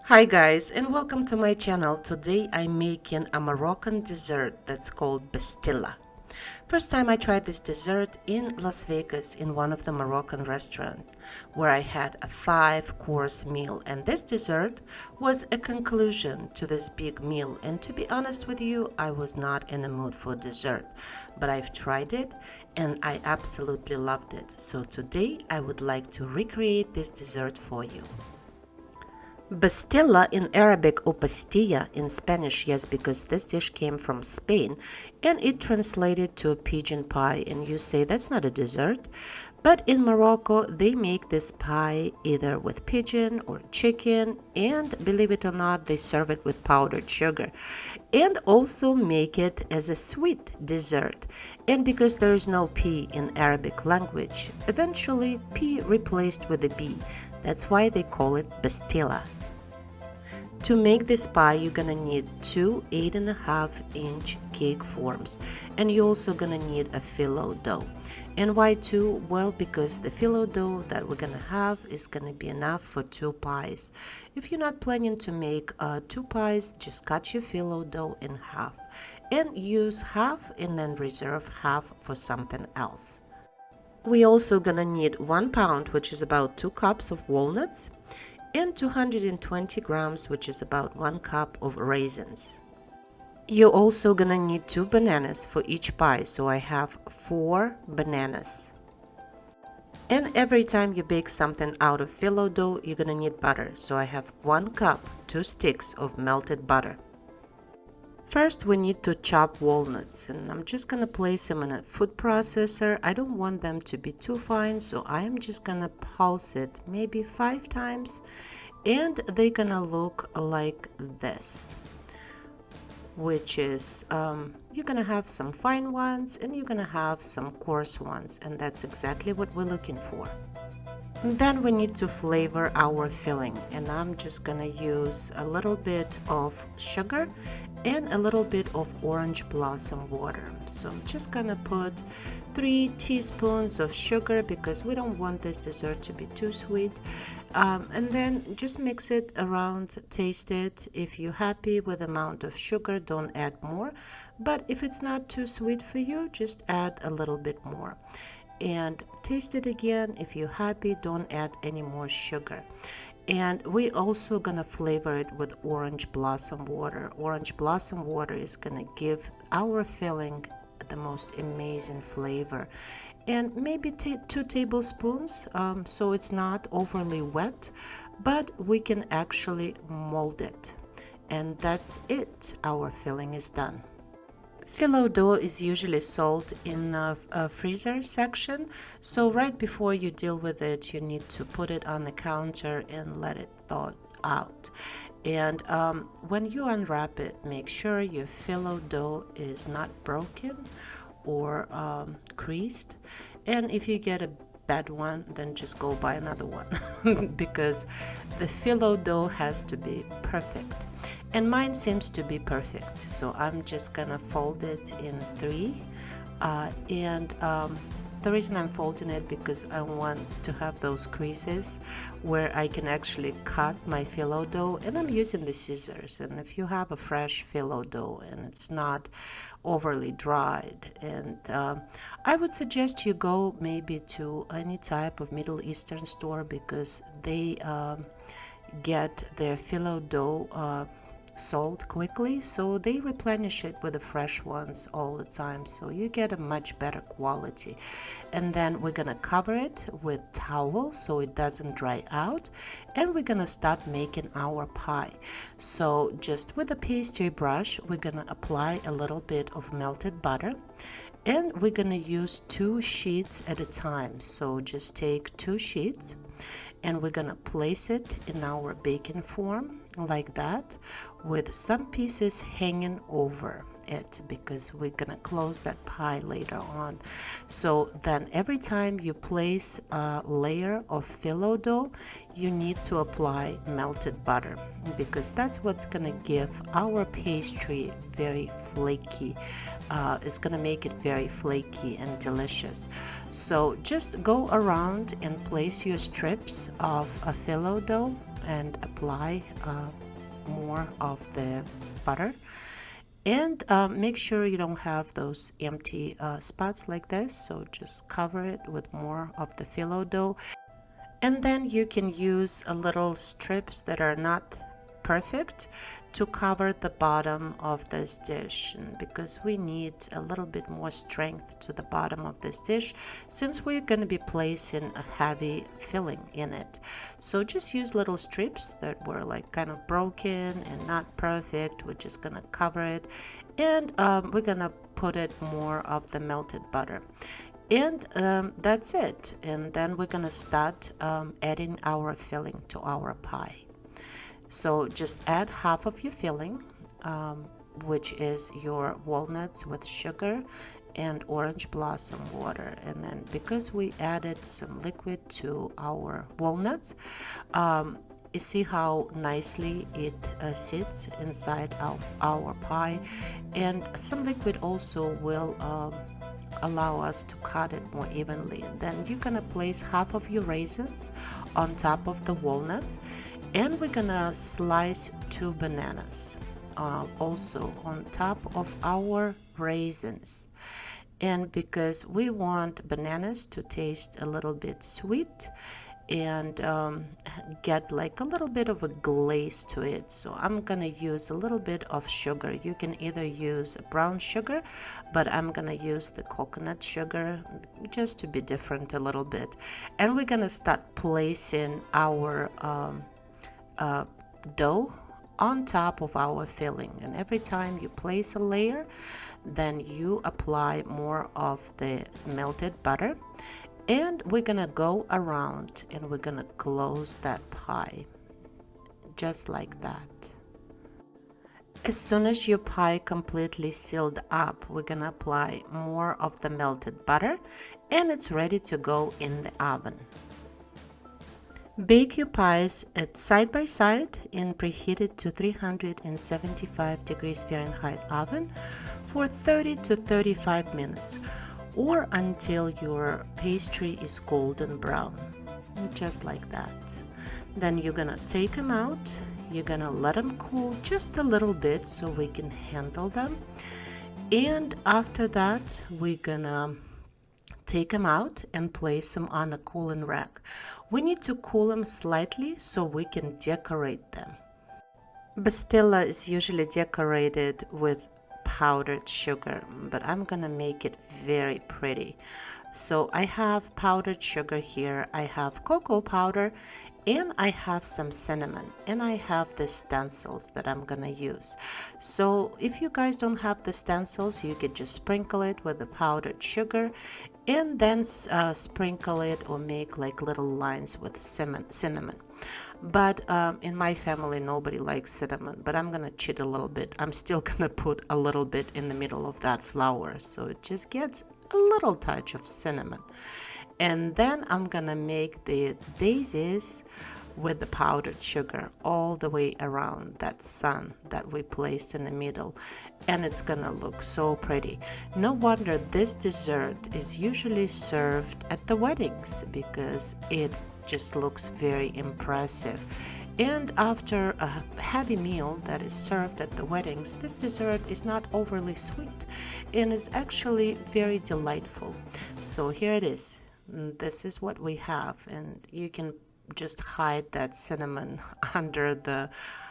Hi guys, and welcome to my channel. Today I'm making a Moroccan dessert that's called Bstilla. First time I tried this dessert in Las Vegas in one of the Moroccan restaurants where I had a 5-course meal, and this dessert was a conclusion to this big meal. And to be honest with you, I was not in the mood for dessert, but I've tried it and I absolutely loved it. So today I would like to recreate this dessert for you. Bstilla in Arabic or pastilla in Spanish, yes, because this dish came from Spain and it translated to a pigeon pie, and you say that's not a dessert. But in Morocco, they make this pie either with pigeon or chicken, and believe it or not, they serve it with powdered sugar and also make it as a sweet dessert. And because there is no P in Arabic language, eventually P replaced with a B. That's why they call it Bstilla. To make this pie, you're gonna need two 8.5-inch cake forms, and you're also gonna need a phyllo dough. And why two? Well, because the phyllo dough that we're gonna have is gonna be enough for 2 pies. If you're not planning to make 2 pies, just cut your phyllo dough in half and use half and then reserve half for something else. We also gonna need 1 pound, which is about 2 cups of walnuts, and 220 grams, which is about 1 cup of raisins. You're also gonna need 2 bananas for each pie, so I have 4 bananas. And every time you bake something out of phyllo dough, you're gonna need butter, so I have 1 cup, 2 sticks of melted butter. First, we need to chop walnuts, and I'm just gonna place them in a food processor. I don't want them to be too fine, so I am just gonna pulse it maybe 5 times, and they're gonna look like this, which is you're gonna have some fine ones and you're gonna have some coarse ones, and that's exactly what we're looking for. And then we need to flavor our filling, and I'm just gonna use a little bit of sugar and a little bit of orange blossom water. So I'm just gonna put 3 teaspoons of sugar because we don't want this dessert to be too sweet. And then just mix it around, taste it. If you're happy with the amount of sugar, don't add more. But if it's not too sweet for you, just add a little bit more. And taste it again. If you're happy, don't add any more sugar. And we also gonna flavor it with orange blossom water. Orange blossom water is gonna give our filling the most amazing flavor. And maybe 2 tablespoons, so it's not overly wet, but we can actually mold it. And that's it. Our filling is done. Phyllo dough is usually sold in a freezer section, so right before you deal with it, you need to put it on the counter and let it thaw out. And when you unwrap it, make sure your phyllo dough is not broken or creased. And if you get a bad one, then just go buy another one because the phyllo dough has to be perfect. And mine seems to be perfect, so I'm just gonna fold it in 3. The reason I'm folding it because I want to have those creases where I can actually cut my phyllo dough, and I'm using the scissors. And if you have a fresh phyllo dough and it's not overly dried, and I would suggest you go maybe to any type of Middle Eastern store because they get their phyllo dough sold quickly, so they replenish it with the fresh ones all the time, so you get a much better quality. And then we're gonna cover it with towel so it doesn't dry out, and we're gonna start making our pie. So just with a pastry brush, we're gonna apply a little bit of melted butter, and we're gonna use 2 sheets at a time. So just take 2 sheets and we're gonna place it in our baking form like that, with some pieces hanging over it because we're gonna close that pie later on. So then every time you place a layer of phyllo dough, you need to apply melted butter because that's what's gonna give our pastry very flaky. It's gonna make it very flaky and delicious. So just go around and place your strips of a phyllo dough and apply more of the butter. And make sure you don't have those empty spots like this, so just cover it with more of the phyllo dough. And then you can use a little strips that are not perfect to cover the bottom of this dish, and because we need a little bit more strength to the bottom of this dish since we're going to be placing a heavy filling in it. So just use little strips that were like kind of broken and not perfect. We're just going to cover it, and we're going to put it more of the melted butter. And that's it. And then we're gonna start adding our filling to our pie. So just add half of your filling, which is your walnuts with sugar and orange blossom water. And then because we added some liquid to our walnuts, you see how nicely it sits inside of our pie, and some liquid also will allow us to cut it more evenly. Then you're gonna place half of your raisins on top of the walnuts, and we're gonna slice 2 bananas also on top of our raisins. And because we want bananas to taste a little bit sweet and get like a little bit of a glaze to it, so I'm gonna use a little bit of sugar. You can either use brown sugar, but I'm gonna use the coconut sugar just to be different a little bit. And we're gonna start placing our dough on top of our filling, and every time you place a layer, then you apply more of the melted butter, and we're gonna go around and we're gonna close that pie just like that. As soon as your pie completely sealed up, we're gonna apply more of the melted butter, and it's ready to go in the oven. Bake your pies at side by side in preheated to 375 degrees Fahrenheit oven for 30 to 35 minutes, or until your pastry is golden brown, just like that. Then you're gonna take them out, you're gonna let them cool just a little bit so we can handle them, and after that we're gonna take them out and place them on a cooling rack. We need to cool them slightly so we can decorate them. Bstilla is usually decorated with powdered sugar, but I'm gonna make it very pretty. So I have powdered sugar here, I have cocoa powder, and I have some cinnamon, and I have the stencils that I'm gonna use. So if you guys don't have the stencils, you could just sprinkle it with the powdered sugar, and then sprinkle it or make like little lines with cinnamon. But in my family nobody likes cinnamon, but I'm gonna cheat a little bit. I'm still gonna put a little bit in the middle of that flour, so it just gets a little touch of cinnamon. And then I'm gonna make the daisies with the powdered sugar all the way around that sun that we placed in the middle, and it's gonna look so pretty. No wonder this dessert is usually served at the weddings, because it just looks very impressive. And after a heavy meal that is served at the weddings, this dessert is not overly sweet and is actually very delightful. So here it is. This is what we have, and you can just hide that cinnamon under the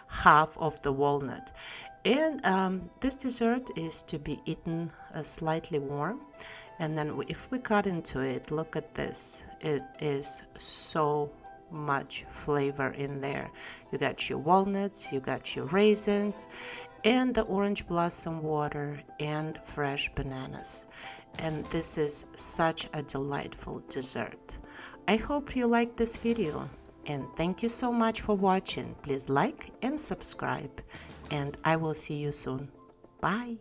half of the walnut. And this dessert is to be eaten slightly warm. And then if we cut into it, look at this. It is so much flavor in there. You got your walnuts, you got your raisins, and the orange blossom water and fresh bananas. And this is such a delightful dessert. I hope you liked this video, and thank you so much for watching. Please like and subscribe, and I will see you soon. Bye.